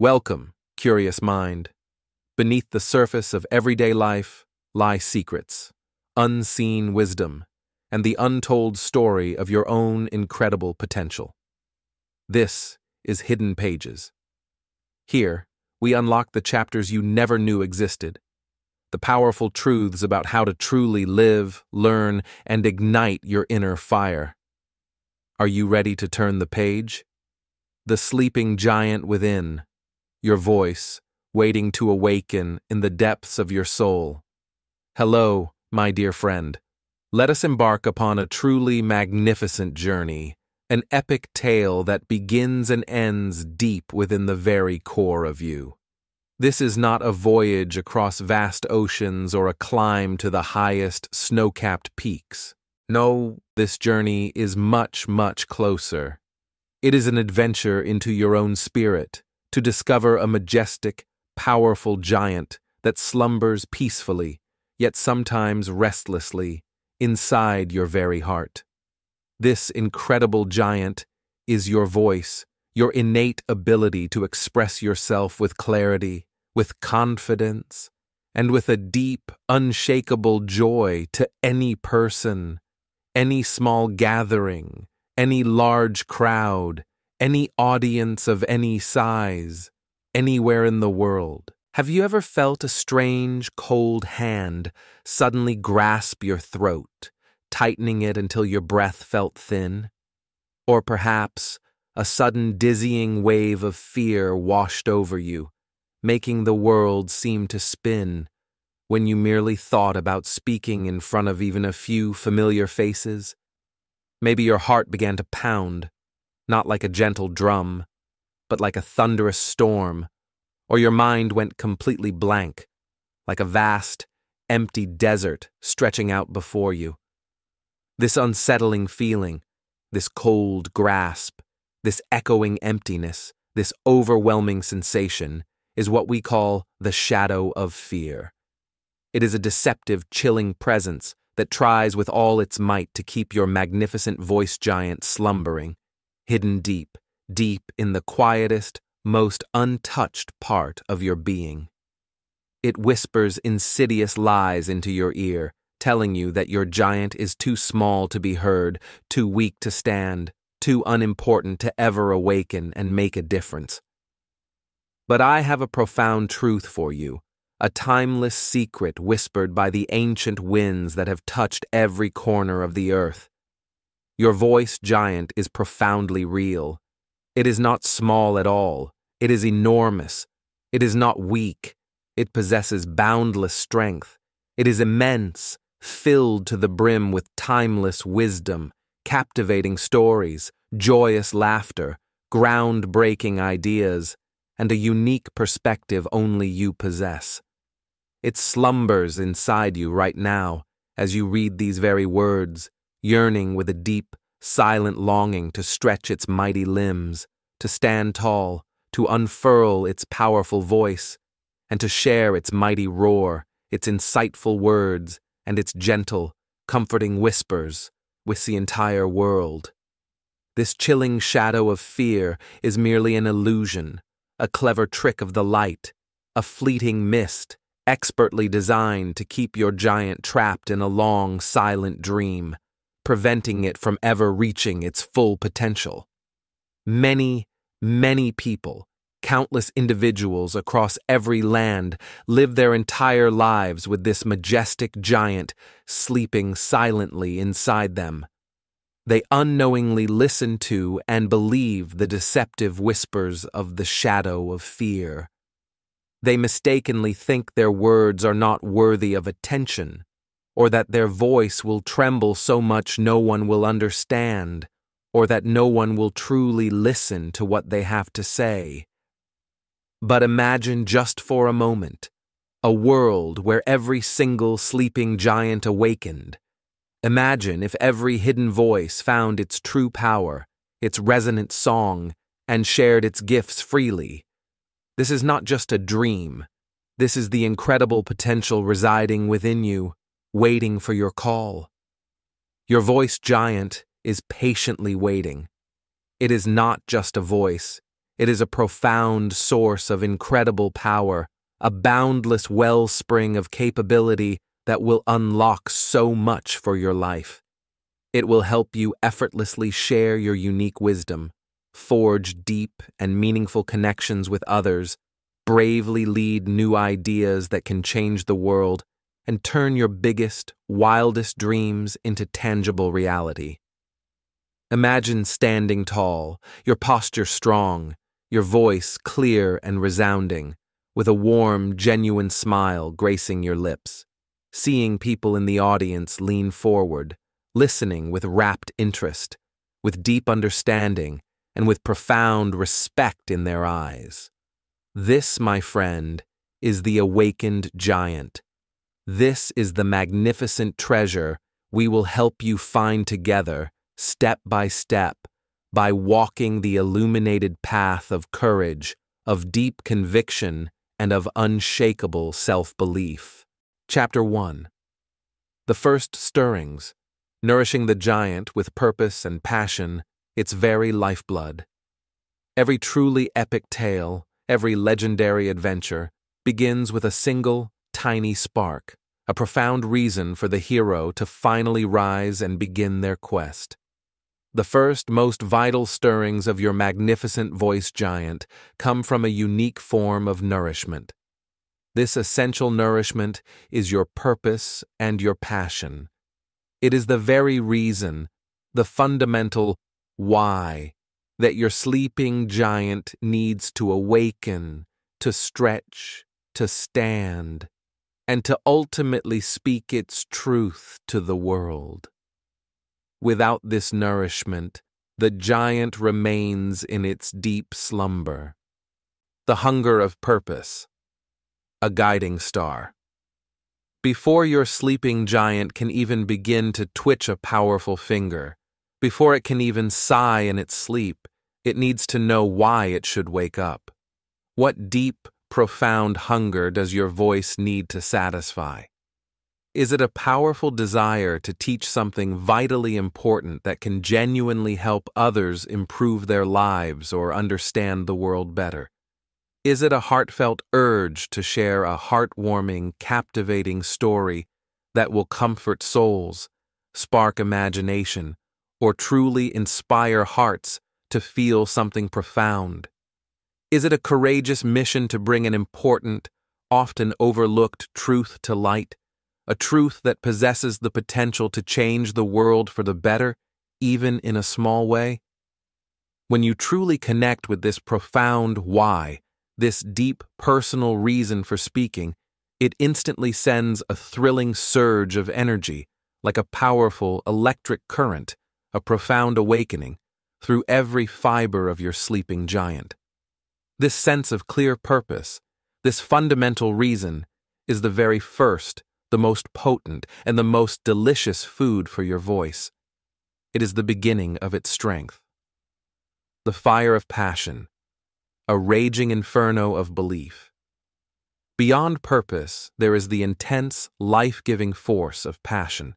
Welcome, curious mind. Beneath the surface of everyday life lie secrets, unseen wisdom, and the untold story of your own incredible potential. This is Hidden Pages. Here, we unlock the chapters you never knew existed, the powerful truths about how to truly live, learn, and ignite your inner fire. Are you ready to turn the page? The sleeping giant within, your voice, waiting to awaken in the depths of your soul. Hello, my dear friend. Let us embark upon a truly magnificent journey, an epic tale that begins and ends deep within the very core of you. This is not a voyage across vast oceans or a climb to the highest snow-capped peaks. No, this journey is much, much closer. It is an adventure into your own spirit, to discover a majestic, powerful giant that slumbers peacefully, yet sometimes restlessly, inside your very heart. This incredible giant is your voice, your innate ability to express yourself with clarity, with confidence, and with a deep, unshakable joy to any person, any small gathering, any large crowd, any audience of any size, anywhere in the world. Have you ever felt a strange, cold hand suddenly grasp your throat, tightening it until your breath felt thin? Or perhaps a sudden dizzying wave of fear washed over you, making the world seem to spin when you merely thought about speaking in front of even a few familiar faces? Maybe your heart began to pound, not like a gentle drum, but like a thunderous storm, or your mind went completely blank, like a vast, empty desert stretching out before you. This unsettling feeling, this cold grasp, this echoing emptiness, this overwhelming sensation is what we call the shadow of fear. It is a deceptive, chilling presence that tries with all its might to keep your magnificent voice giant slumbering, hidden deep, deep in the quietest, most untouched part of your being. It whispers insidious lies into your ear, telling you that your giant is too small to be heard, too weak to stand, too unimportant to ever awaken and make a difference. But I have a profound truth for you, a timeless secret whispered by the ancient winds that have touched every corner of the earth. Your voice giant is profoundly real. It is not small at all. It is enormous. It is not weak. It possesses boundless strength. It is immense, filled to the brim with timeless wisdom, captivating stories, joyous laughter, groundbreaking ideas, and a unique perspective only you possess. It slumbers inside you right now as you read these very words, yearning with a deep, silent longing to stretch its mighty limbs, to stand tall, to unfurl its powerful voice, and to share its mighty roar, its insightful words, and its gentle, comforting whispers with the entire world. This chilling shadow of fear is merely an illusion, a clever trick of the light, a fleeting mist, expertly designed to keep your giant trapped in a long, silent dream, preventing it from ever reaching its full potential. Many, many people, countless individuals across every land, live their entire lives with this majestic giant sleeping silently inside them. They unknowingly listen to and believe the deceptive whispers of the shadow of fear. They mistakenly think their words are not worthy of attention, or that their voice will tremble so much no one will understand, or that no one will truly listen to what they have to say. But imagine just for a moment a world where every single sleeping giant awakened. Imagine if every hidden voice found its true power, its resonant song, and shared its gifts freely. This is not just a dream. This is the incredible potential residing within you, waiting for your call. Your voice giant is patiently waiting. It is not just a voice. It is a profound source of incredible power, a boundless wellspring of capability that will unlock so much for your life. It will help you effortlessly share your unique wisdom, forge deep and meaningful connections with others, bravely lead new ideas that can change the world, and turn your biggest, wildest dreams into tangible reality. Imagine standing tall, your posture strong, your voice clear and resounding, with a warm, genuine smile gracing your lips, seeing people in the audience lean forward, listening with rapt interest, with deep understanding, and with profound respect in their eyes. This, my friend, is the awakened giant. This is the magnificent treasure we will help you find together, step by step, by walking the illuminated path of courage, of deep conviction, and of unshakable self-belief. Chapter 1. The first stirrings, nourishing the giant with purpose and passion, its very lifeblood. Every truly epic tale, every legendary adventure, begins with a single, tiny spark, a profound reason for the hero to finally rise and begin their quest. The first, most vital stirrings of your magnificent voice giant come from a unique form of nourishment. This essential nourishment is your purpose and your passion. It is the very reason, the fundamental why, that your sleeping giant needs to awaken, to stretch, to stand, and to ultimately speak its truth to the world. Without this nourishment, the giant remains in its deep slumber. The hunger of purpose, a guiding star. Before your sleeping giant can even begin to twitch a powerful finger, before it can even sigh in its sleep, it needs to know why it should wake up. What deep, profound hunger does your voice need to satisfy? Is it a powerful desire to teach something vitally important that can genuinely help others improve their lives or understand the world better? Is it a heartfelt urge to share a heartwarming, captivating story that will comfort souls, spark imagination, or truly inspire hearts to feel something profound? Is it a courageous mission to bring an important, often overlooked truth to light, a truth that possesses the potential to change the world for the better, even in a small way? When you truly connect with this profound why, this deep personal reason for speaking, it instantly sends a thrilling surge of energy, like a powerful electric current, a profound awakening, through every fiber of your sleeping giant. This sense of clear purpose, this fundamental reason, is the very first, the most potent, and the most delicious food for your voice. It is the beginning of its strength. The fire of passion, a raging inferno of belief. Beyond purpose, there is the intense, life-giving force of passion.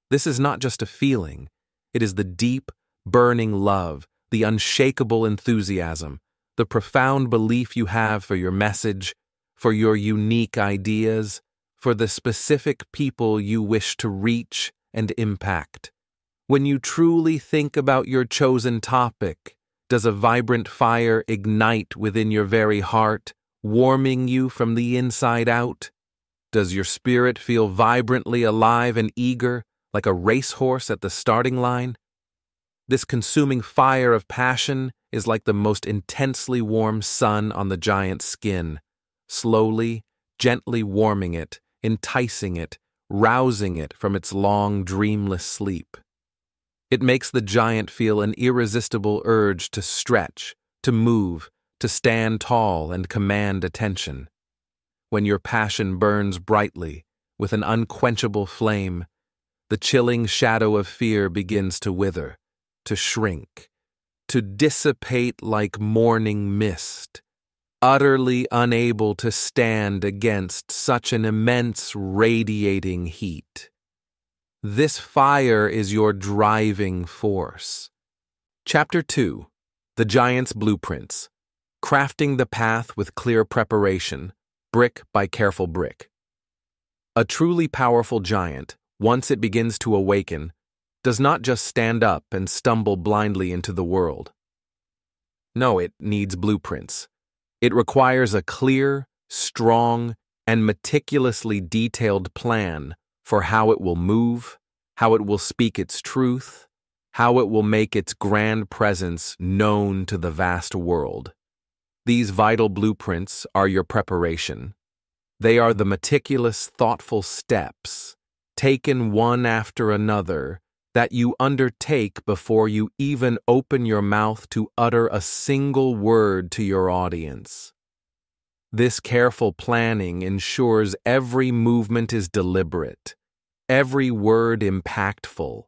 This is not just a feeling, it is the deep, burning love, the unshakable enthusiasm, the profound belief you have for your message, for your unique ideas, for the specific people you wish to reach and impact. When you truly think about your chosen topic, does a vibrant fire ignite within your very heart, warming you from the inside out? Does your spirit feel vibrantly alive and eager, like a racehorse at the starting line? This consuming fire of passion is like the most intensely warm sun on the giant's skin, slowly, gently warming it, enticing it, rousing it from its long, dreamless sleep. It makes the giant feel an irresistible urge to stretch, to move, to stand tall and command attention. When your passion burns brightly, with an unquenchable flame, the chilling shadow of fear begins to wither, to shrink, to dissipate like morning mist, utterly unable to stand against such an immense radiating heat. This fire is your driving force. Chapter 2. The Giant's Blueprints. crafting the path with clear preparation, brick by careful brick. A truly powerful giant, once it begins to awaken, does not just stand up and stumble blindly into the world. No, it needs blueprints. It requires a clear, strong, and meticulously detailed plan for how it will move, how it will speak its truth, how it will make its grand presence known to the vast world. These vital blueprints are your preparation. They are the meticulous, thoughtful steps, taken one after another, that you undertake before you even open your mouth to utter a single word to your audience. This careful planning ensures every movement is deliberate, every word impactful,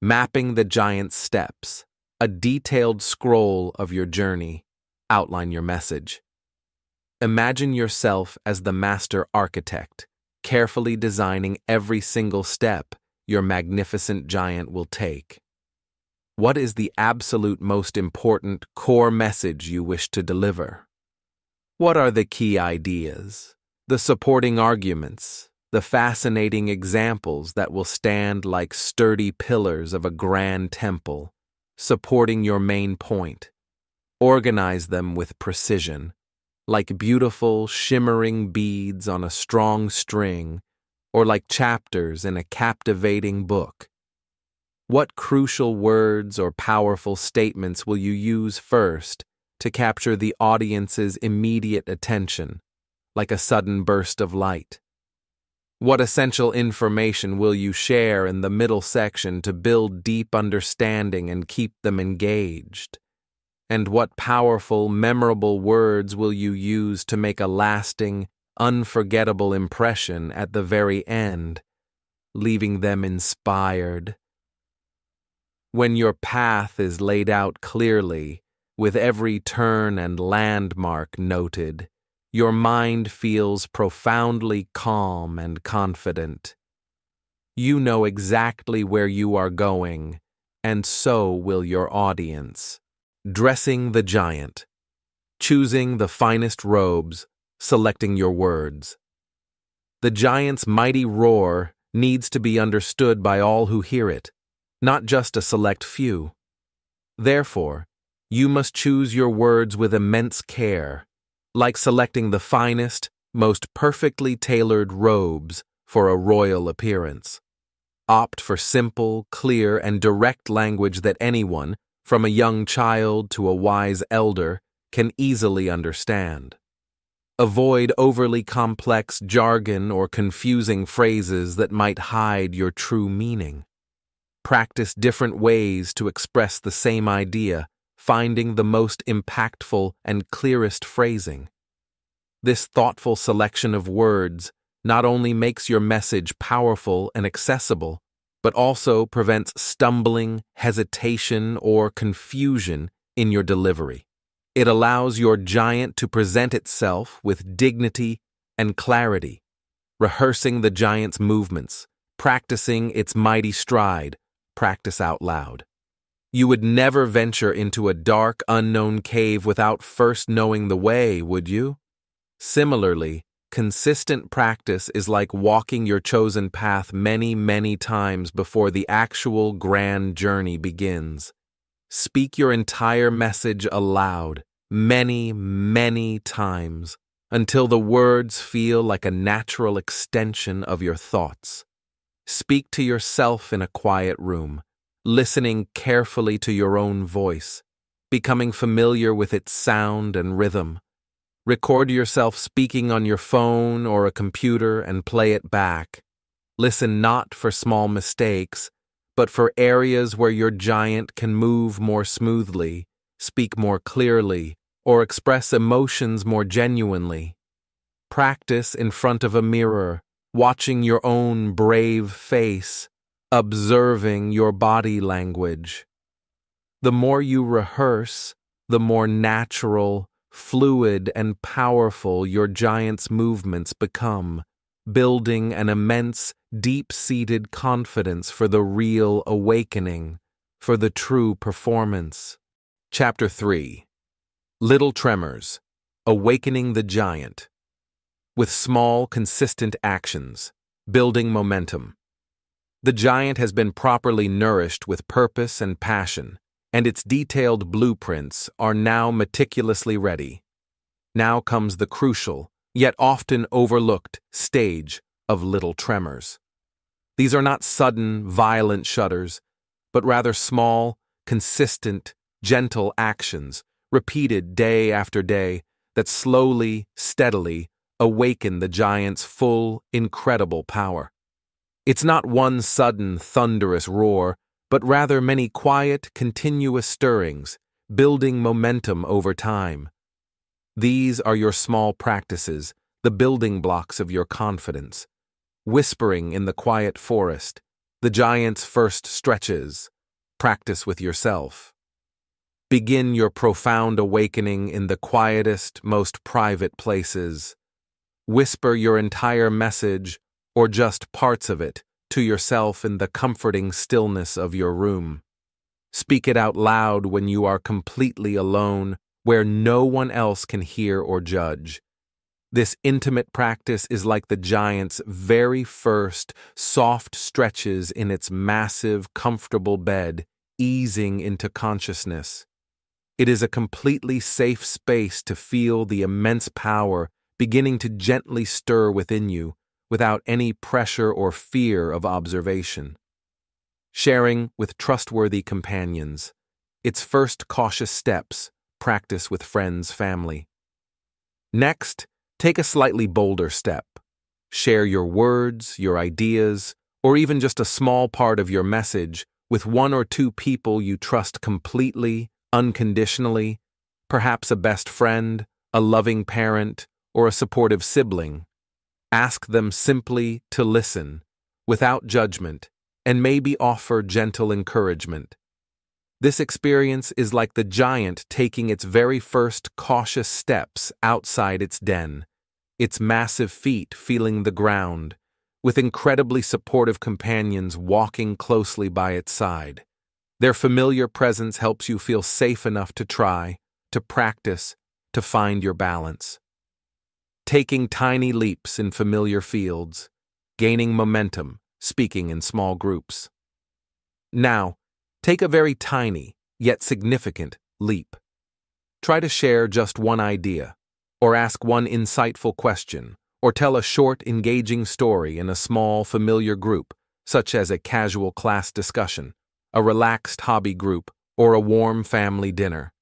mapping the giant's steps, a detailed scroll of your journey, outline your message. Imagine yourself as the master architect, carefully designing every single step your magnificent giant will take. What is the absolute most important core message you wish to deliver? What are the key ideas, the supporting arguments, the fascinating examples that will stand like sturdy pillars of a grand temple, supporting your main point? Organize them with precision, like beautiful, shimmering beads on a strong string, or like chapters in a captivating book. What crucial words or powerful statements will you use first to capture the audience's immediate attention, like a sudden burst of light? What essential information will you share in the middle section to build deep understanding and keep them engaged? And what powerful, memorable words will you use to make a lasting, unforgettable impression at the very end, leaving them inspired? When your path is laid out clearly, with every turn and landmark noted, your mind feels profoundly calm and confident. You know exactly where you are going, and so will your audience. Dressing the giant. Choosing the finest robes, selecting your words. The giant's mighty roar needs to be understood by all who hear it, not just a select few. Therefore, you must choose your words with immense care, like selecting the finest, most perfectly tailored robes for a royal appearance. Opt for simple, clear, and direct language that anyone, from a young child to a wise elder, can easily understand. Avoid overly complex jargon or confusing phrases that might hide your true meaning. Practice different ways to express the same idea, finding the most impactful and clearest phrasing. This thoughtful selection of words not only makes your message powerful and accessible, but also prevents stumbling, hesitation, or confusion in your delivery. It allows your giant to present itself with dignity and clarity, rehearsing the giant's movements, practicing its mighty stride, practice out loud. You would never venture into a dark, unknown cave without first knowing the way, would you? Similarly, consistent practice is like walking your chosen path many, many times before the actual grand journey begins. Speak your entire message aloud, many, many times, until the words feel like a natural extension of your thoughts. Speak to yourself in a quiet room, listening carefully to your own voice, becoming familiar with its sound and rhythm. Record yourself speaking on your phone or a computer and play it back. Listen not for small mistakes, but for areas where your giant can move more smoothly, speak more clearly, or express emotions more genuinely. Practice in front of a mirror, watching your own brave face, observing your body language. The more you rehearse, the more natural, fluid, and powerful your giant's movements become, building an immense, deep-seated confidence for the real awakening, for the true performance. Chapter 3. Little tremors, awakening the giant. With small, consistent actions, building momentum. The giant has been properly nourished with purpose and passion, and its detailed blueprints are now meticulously ready. Now comes the crucial, yet often overlooked, stage of little tremors. These are not sudden, violent shudders, but rather small, consistent, gentle actions, repeated day after day, that slowly, steadily awaken the giant's full, incredible power. It's not one sudden, thunderous roar, but rather many quiet, continuous stirrings, building momentum over time. These are your small practices, the building blocks of your confidence. Whispering in the quiet forest, the giant's first stretches. Practice with yourself. Begin your profound awakening in the quietest, most private places. Whisper your entire message, or just parts of it, to yourself in the comforting stillness of your room. Speak it out loud when you are completely alone, where no one else can hear or judge. This intimate practice is like the giant's very first soft stretches in its massive, comfortable bed, easing into consciousness. It is a completely safe space to feel the immense power beginning to gently stir within you, without any pressure or fear of observation. Sharing with trustworthy companions. Its first cautious steps, practice with friends, family. Next, take a slightly bolder step. Share your words, your ideas, or even just a small part of your message with one or two people you trust completely, unconditionally, perhaps a best friend, a loving parent, or a supportive sibling. Ask them simply to listen, without judgment, and maybe offer gentle encouragement. This experience is like the giant taking its very first cautious steps outside its den, its massive feet feeling the ground, with incredibly supportive companions walking closely by its side. Their familiar presence helps you feel safe enough to try, to practice, to find your balance. Taking tiny leaps in familiar fields, gaining momentum, speaking in small groups. Now, take a very tiny, yet significant, leap. Try to share just one idea, or ask one insightful question, or tell a short, engaging story in a small, familiar group, such as a casual class discussion, a relaxed hobby group, or a warm family dinner.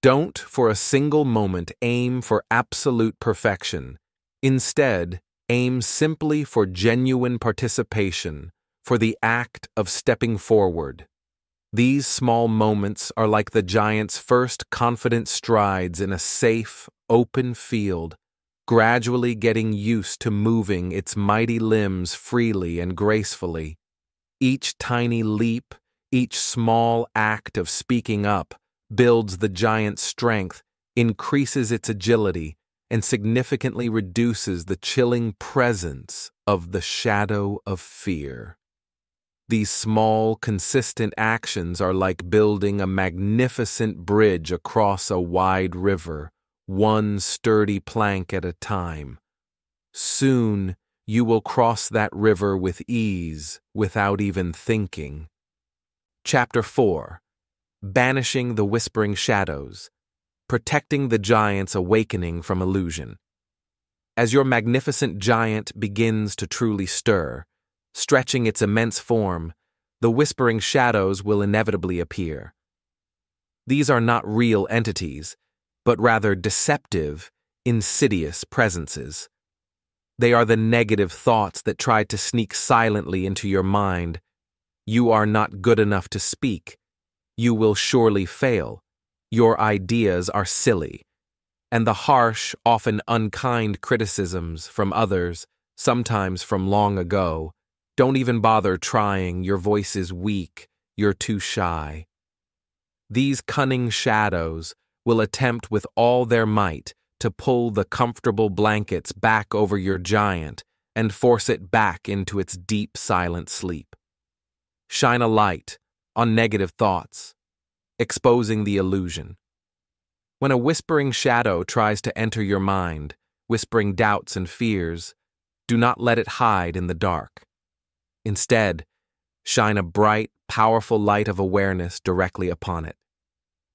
Don't, for a single moment, aim for absolute perfection. Instead, aim simply for genuine participation, for the act of stepping forward. These small moments are like the giant's first confident strides in a safe, open field, gradually getting used to moving its mighty limbs freely and gracefully. Each tiny leap, each small act of speaking up, builds the giant's strength, increases its agility, and significantly reduces the chilling presence of the shadow of fear. These small, consistent actions are like building a magnificent bridge across a wide river, one sturdy plank at a time. Soon, you will cross that river with ease, without even thinking. Chapter 4. Banishing the Whispering Shadows. Protecting the giant's awakening from illusion. As your magnificent giant begins to truly stir, stretching its immense form, the whispering shadows will inevitably appear. These are not real entities, but rather deceptive, insidious presences. They are the negative thoughts that try to sneak silently into your mind. You are not good enough to speak. You will surely fail. Your ideas are silly. And the harsh, often unkind criticisms from others, sometimes from long ago, don't even bother trying, your voice is weak, you're too shy. These cunning shadows will attempt with all their might to pull the comfortable blankets back over your giant and force it back into its deep, silent sleep. Shine a light on negative thoughts, exposing the illusion. When a whispering shadow tries to enter your mind, whispering doubts and fears, do not let it hide in the dark. Instead, shine a bright, powerful light of awareness directly upon it.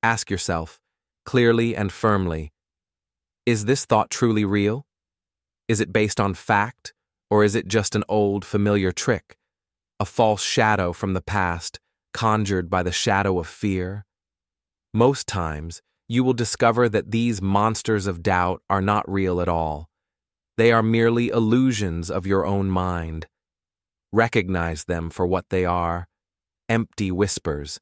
Ask yourself, clearly and firmly, is this thought truly real? Is it based on fact, or is it just an old, familiar trick, a false shadow from the past, conjured by the shadow of fear? Most times, you will discover that these monsters of doubt are not real at all. They are merely illusions of your own mind. Recognize them for what they are, empty whispers,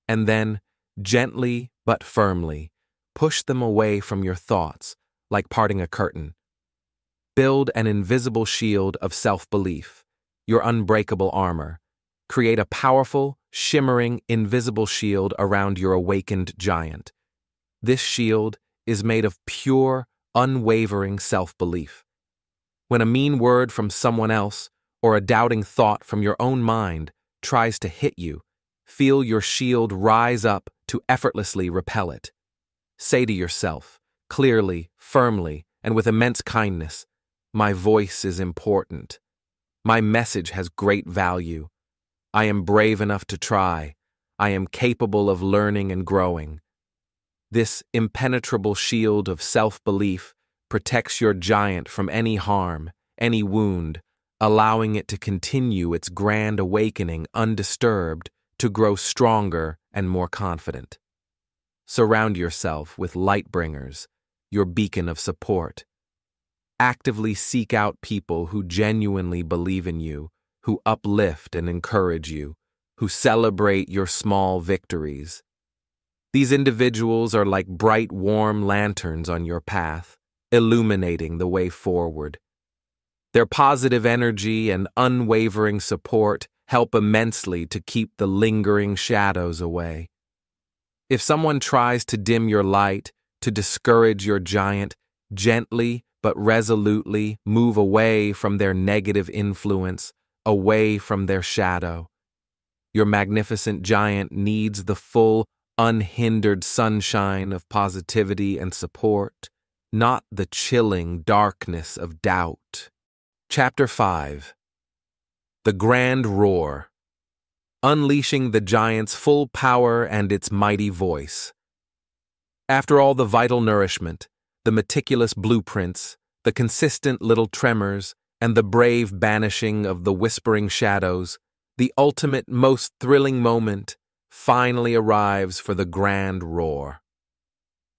and then, gently but firmly, push them away from your thoughts, like parting a curtain. Build an invisible shield of self-belief, your unbreakable armor. Create a powerful, shimmering, invisible shield around your awakened giant. This shield is made of pure, unwavering self-belief. When a mean word from someone else or a doubting thought from your own mind tries to hit you, feel your shield rise up to effortlessly repel it. Say to yourself, clearly, firmly, and with immense kindness, my voice is important. My message has great value. I am brave enough to try. I am capable of learning and growing. This impenetrable shield of self-belief protects your giant from any harm, any wound, allowing it to continue its grand awakening undisturbed to grow stronger and more confident. Surround yourself with light bringers, your beacon of support. Actively seek out people who genuinely believe in you, who uplift and encourage you, who celebrate your small victories. These individuals are like bright, warm lanterns on your path, illuminating the way forward. Their positive energy and unwavering support help immensely to keep the lingering shadows away. If someone tries to dim your light, to discourage your giant, gently but resolutely move away from their negative influence, away from their shadow. Your magnificent giant needs the full, unhindered sunshine of positivity and support, not the chilling darkness of doubt. Chapter 5. The Grand Roar. Unleashing the giant's full power and its mighty voice. After all the vital nourishment, the meticulous blueprints, the consistent little tremors, and the brave banishing of the whispering shadows, the ultimate, most thrilling moment finally arrives for the grand roar.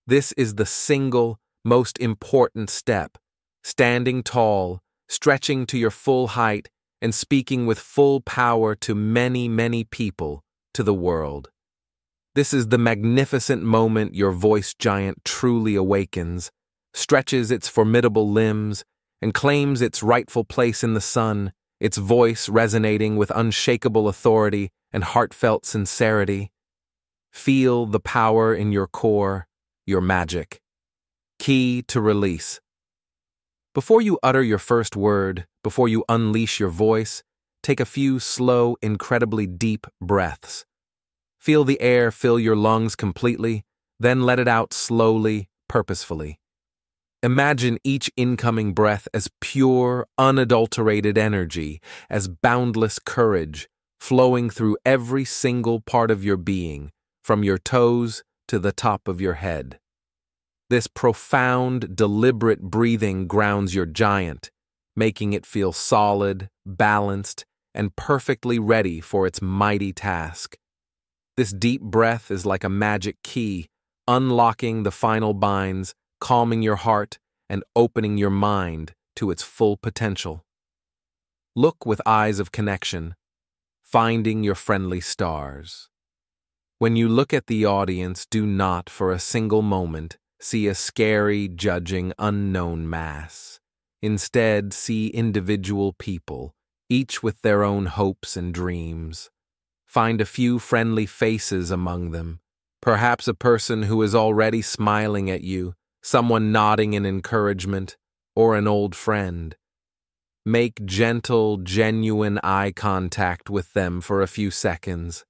This is the single, most important step, standing tall, stretching to your full height, and speaking with full power to many, many people, to the world. This is the magnificent moment your voice giant truly awakens, stretches its formidable limbs, and claims its rightful place in the sun, its voice resonating with unshakable authority and heartfelt sincerity. Feel the power in your core, your magic. Key to release. Before you utter your first word, before you unleash your voice, take a few slow, incredibly deep breaths. Feel the air fill your lungs completely, then let it out slowly, purposefully. Imagine each incoming breath as pure, unadulterated energy, as boundless courage, flowing through every single part of your being, from your toes to the top of your head. This profound, deliberate breathing grounds your giant, making it feel solid, balanced, and perfectly ready for its mighty task. This deep breath is like a magic key, unlocking the final binds, calming your heart, and opening your mind to its full potential. Look with eyes of connection, finding your friendly stars. When you look at the audience, do not, for a single moment, see a scary, judging, unknown mass. Instead, see individual people, each with their own hopes and dreams. Find a few friendly faces among them, perhaps a person who is already smiling at you, someone nodding in encouragement, or an old friend. Make gentle, genuine eye contact with them for a few seconds.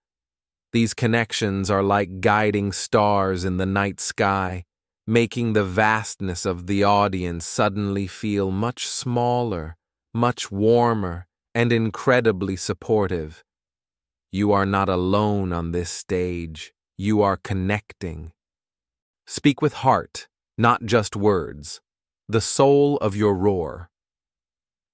These connections are like guiding stars in the night sky, making the vastness of the audience suddenly feel much smaller, much warmer, and incredibly supportive. You are not alone on this stage. You are connecting. Speak with heart, not just words. The soul of your roar.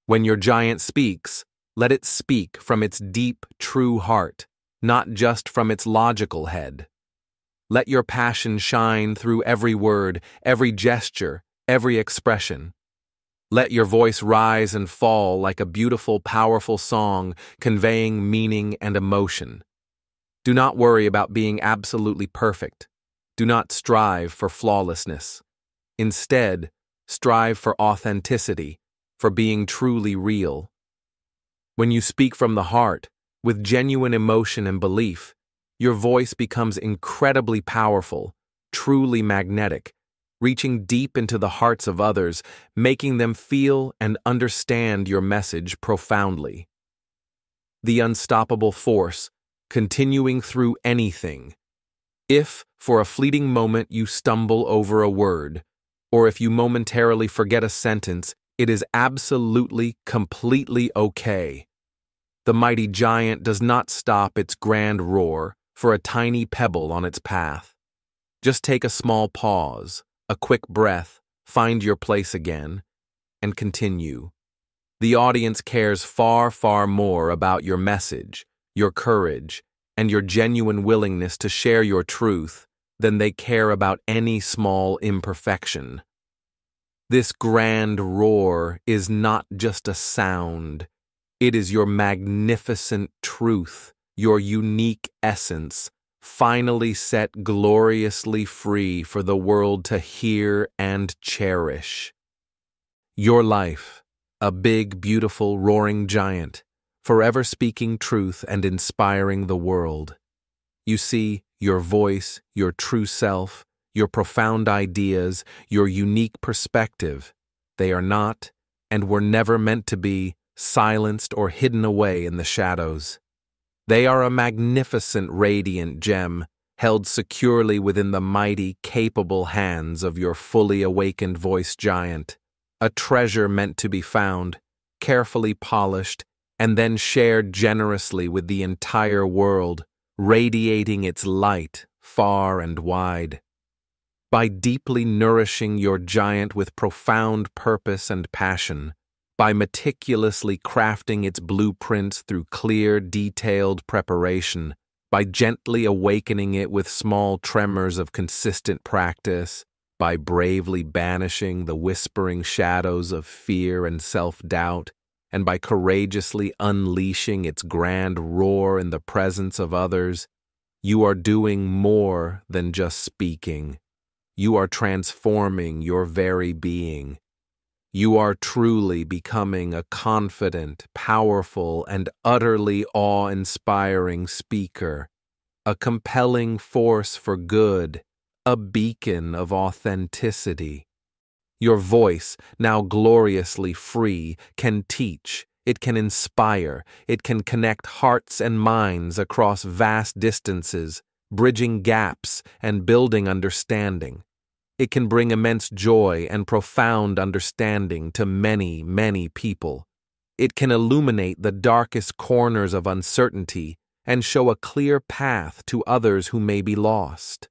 When your giant speaks, let it speak from its deep, true heart, not just from its logical head. Let your passion shine through every word, every gesture, every expression. Let your voice rise and fall like a beautiful, powerful song, conveying meaning and emotion. Do not worry about being absolutely perfect. Do not strive for flawlessness. Instead, strive for authenticity, for being truly real. When you speak from the heart, with genuine emotion and belief, your voice becomes incredibly powerful, truly magnetic, reaching deep into the hearts of others, making them feel and understand your message profoundly. The unstoppable force, continuing through anything. If, for a fleeting moment, you stumble over a word, or if you momentarily forget a sentence, it is absolutely, completely okay. The mighty giant does not stop its grand roar for a tiny pebble on its path. Just take a small pause, a quick breath, find your place again, and continue. The audience cares far, far more about your message, your courage, and your genuine willingness to share your truth than they care about any small imperfection. This grand roar is not just a sound. It is your magnificent truth, your unique essence, finally set gloriously free for the world to hear and cherish. Your life, a big, beautiful, roaring giant, forever speaking truth and inspiring the world. You see, your voice, your true self, your profound ideas, your unique perspective, they are not, and were never meant to be, silenced or hidden away in the shadows. They are a magnificent, radiant gem, held securely within the mighty, capable hands of your fully awakened voice giant, a treasure meant to be found, carefully polished, and then shared generously with the entire world, radiating its light far and wide. By deeply nourishing your giant with profound purpose and passion, by meticulously crafting its blueprints through clear, detailed preparation, by gently awakening it with small tremors of consistent practice, by bravely banishing the whispering shadows of fear and self-doubt, and by courageously unleashing its grand roar in the presence of others, you are doing more than just speaking. You are transforming your very being. You are truly becoming a confident, powerful, and utterly awe-inspiring speaker, a compelling force for good, a beacon of authenticity. Your voice, now gloriously free, can teach, it can inspire, it can connect hearts and minds across vast distances, bridging gaps and building understanding. It can bring immense joy and profound understanding to many, many people. It can illuminate the darkest corners of uncertainty and show a clear path to others who may be lost.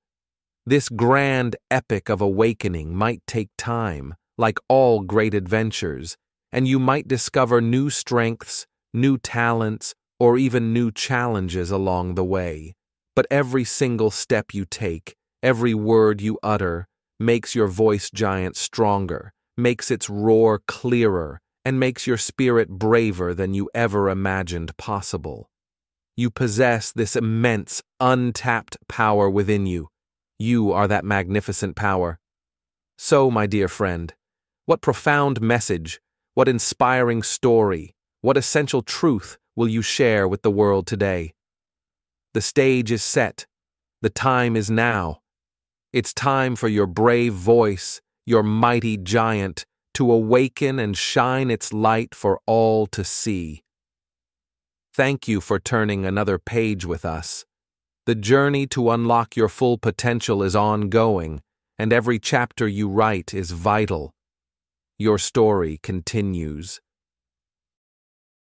This grand epic of awakening might take time, like all great adventures, and you might discover new strengths, new talents, or even new challenges along the way. But every single step you take, every word you utter, makes your voice giant stronger, makes its roar clearer, and makes your spirit braver than you ever imagined possible. You possess this immense, untapped power within you. You are that magnificent power. So, my dear friend, what profound message, what inspiring story, what essential truth will you share with the world today? The stage is set. The time is now. It's time for your brave voice, your mighty giant, to awaken and shine its light for all to see. Thank you for turning another page with us. The journey to unlock your full potential is ongoing, and every chapter you write is vital. Your story continues.